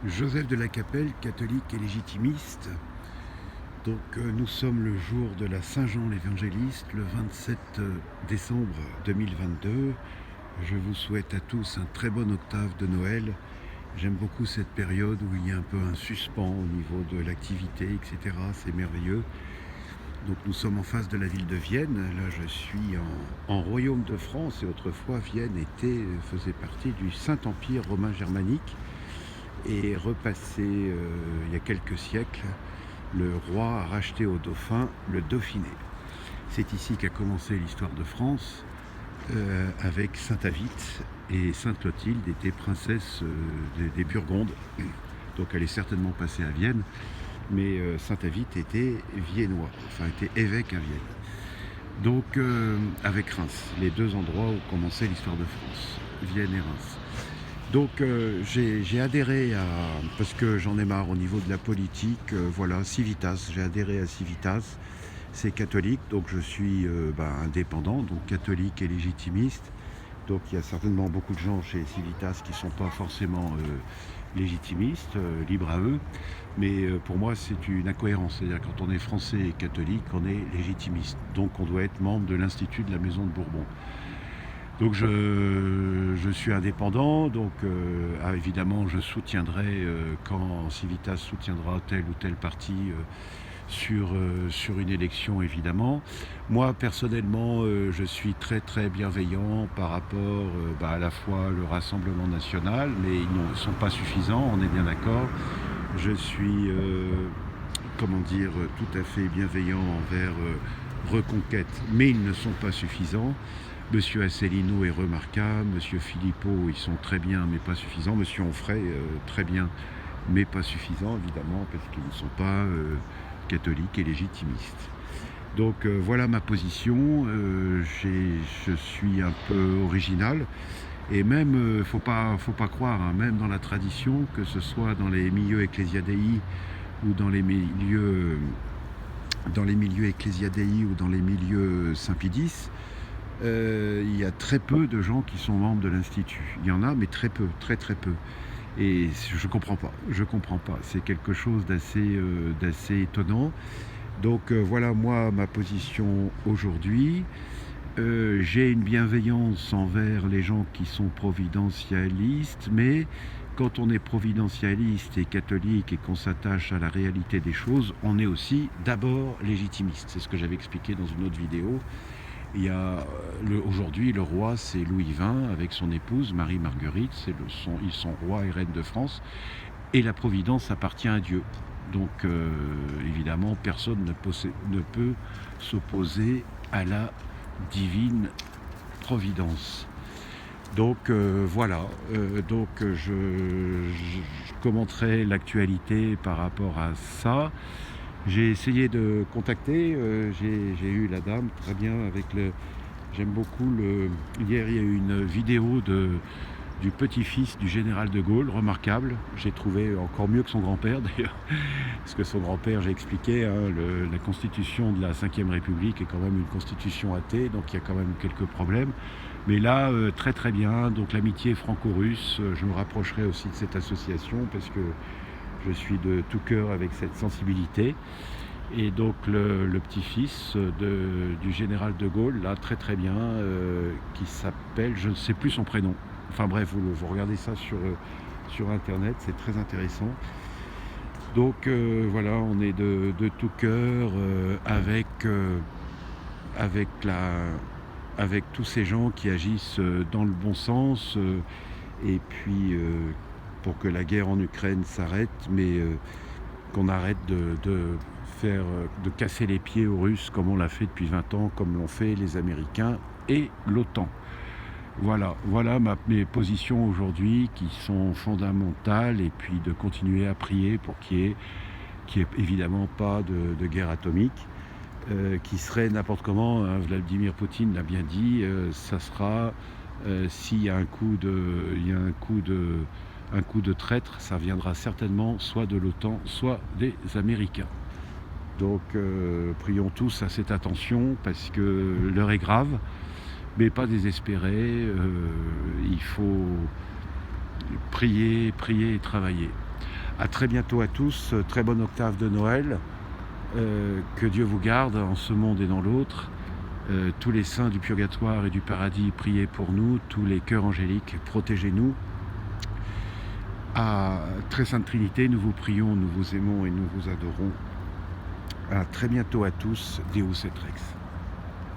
Joseph de la Capelle, catholique et légitimiste. Donc nous sommes le jour de la Saint-Jean l'Évangéliste, le 27 décembre 2022. Je vous souhaite à tous un très bon octave de Noël. J'aime beaucoup cette période où il y a un peu un suspens au niveau de l'activité, etc. C'est merveilleux. Donc nous sommes en face de la ville de Vienne. Là je suis en Royaume de France et autrefois Vienne faisait partie du Saint-Empire romain germanique. Et repassé il y a quelques siècles, le roi a racheté au dauphin le Dauphiné. C'est ici qu'a commencé l'histoire de France, avec Sainte-Avite, et Sainte-Clotilde était princesse des Burgondes. Donc elle est certainement passée à Vienne, mais Sainte-Avite était viennois, enfin était évêque à Vienne. Donc avec Reims, les deux endroits où commençait l'histoire de France, Vienne et Reims. Donc j'ai adhéré à, parce que j'en ai marre au niveau de la politique, voilà, Civitas, j'ai adhéré à Civitas, c'est catholique, donc je suis indépendant, donc catholique et légitimiste. Donc il y a certainement beaucoup de gens chez Civitas qui ne sont pas forcément légitimistes, libres à eux, mais pour moi c'est une incohérence, c'est-à-dire quand on est français et catholique, on est légitimiste, donc on doit être membre de l'Institut de la Maison de Bourbon. Donc je suis indépendant, donc évidemment je soutiendrai quand Civitas soutiendra tel ou tel parti sur une élection évidemment. Moi personnellement je suis très très bienveillant par rapport à la fois le Rassemblement national, mais ils ne sont pas suffisants, on est bien d'accord. Je suis comment dire, tout à fait bienveillant envers Reconquête, mais ils ne sont pas suffisants. Monsieur Asselineau est remarquable, Monsieur Philippot, ils sont très bien, mais pas suffisants. Monsieur Onfray, très bien, mais pas suffisants, évidemment, parce qu'ils ne sont pas catholiques et légitimistes. Donc voilà ma position. Je suis un peu original. Et même, faut pas croire, hein, même dans la tradition, que ce soit dans les milieux ecclésiadei ou dans les milieux ecclésiadei ou dans les milieux Saint-Pédis, il y a très peu de gens qui sont membres de l'Institut. Il y en a, mais très peu, très très peu. Et je comprends pas, C'est quelque chose d'assez étonnant. Donc voilà moi ma position aujourd'hui. J'ai une bienveillance envers les gens qui sont providentialistes, mais quand on est providentialiste et catholique et qu'on s'attache à la réalité des choses, on est aussi d'abord légitimiste. C'est ce que j'avais expliqué dans une autre vidéo. Il y a aujourd'hui le roi, c'est Louis XX avec son épouse Marie-Marguerite, ils sont rois et reines de France, et la providence appartient à Dieu. Donc évidemment personne ne peut s'opposer à la divine providence. Donc voilà, je commenterai l'actualité par rapport à ça. J'ai essayé de contacter, j'ai eu la dame, très bien, j'aime beaucoup hier il y a eu une vidéo du petit-fils du général de Gaulle, remarquable. J'ai trouvé encore mieux que son grand-père d'ailleurs, parce que son grand-père, j'ai expliqué, hein, la constitution de la Ve République est quand même une constitution athée, donc il y a quand même quelques problèmes. Mais là, très très bien, donc l'amitié franco-russe, je me rapprocherai aussi de cette association, parce que je suis de tout cœur avec cette sensibilité. Et donc le petit-fils du général de Gaulle, là, très très bien, qui s'appelle, je ne sais plus son prénom. Enfin bref, vous regardez ça sur internet, c'est très intéressant. Donc voilà, on est de tout cœur avec tous ces gens qui agissent dans le bon sens, et puis pour que la guerre en Ukraine s'arrête, mais qu'on arrête de casser les pieds aux Russes comme on l'a fait depuis 20 ans, comme l'ont fait les Américains et l'OTAN. Voilà mes positions aujourd'hui qui sont fondamentales, et puis de continuer à prier pour qu'il y ait évidemment pas de guerre atomique, qui serait n'importe comment, hein, Vladimir Poutine l'a bien dit, ça sera s'il y a un coup de traître, ça viendra certainement soit de l'OTAN, soit des Américains. Donc prions tous à cette attention, parce que l'heure est grave, mais pas désespérer. Il faut prier et travailler. À très bientôt à tous, très bonne octave de Noël. Que Dieu vous garde en ce monde et dans l'autre. Tous les saints du purgatoire et du paradis, priez pour nous. Tous les cœurs angéliques, protégez-nous. À Très Sainte Trinité, nous vous prions, nous vous aimons et nous vous adorons. À très bientôt à tous. Deus et Rex.